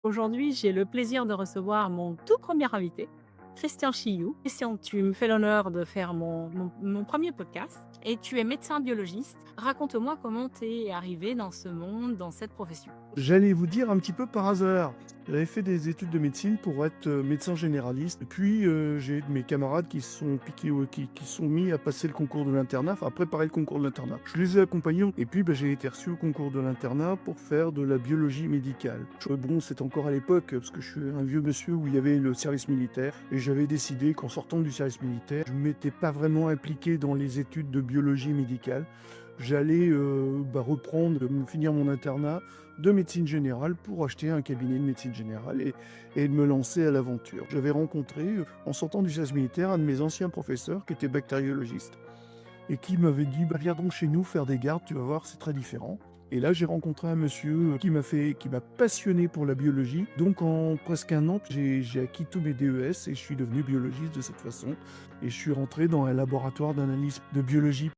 Aujourd'hui, j'ai le plaisir de recevoir mon tout premier invité, Christian Chiou. Christian, tu me fais l'honneur de faire mon premier podcast et tu es médecin biologiste. Raconte-moi comment tu es arrivé dans ce monde, dans cette profession. J'allais vous dire un petit peu par hasard. J'avais fait des études de médecine pour être médecin généraliste. Et puis, j'ai de mes camarades qui se sont piqués, qui sont mis à passer le concours de l'internat, enfin à préparer le concours de l'internat. Je les ai accompagnés et puis bah, j'ai été reçu au concours de l'internat pour faire de la biologie médicale. Bon, c'est encore à l'époque, parce que je suis un vieux monsieur où il y avait le service militaire. Et j'avais décidé qu'en sortant du service militaire, je ne m'étais pas vraiment impliqué dans les études de biologie médicale. J'allais reprendre, finir mon internat de médecine générale pour acheter un cabinet de médecine générale et de me lancer à l'aventure. J'avais rencontré, en sortant du service militaire, un de mes anciens professeurs qui était bactériologiste et qui m'avait dit bah, viens donc chez nous faire des gardes, tu vas voir, c'est très différent. Et là, j'ai rencontré un monsieur qui m'a passionné pour la biologie. Donc, en presque un an, j'ai acquis tous mes DES et je suis devenu biologiste de cette façon. Et je suis rentré dans un laboratoire d'analyse de biologie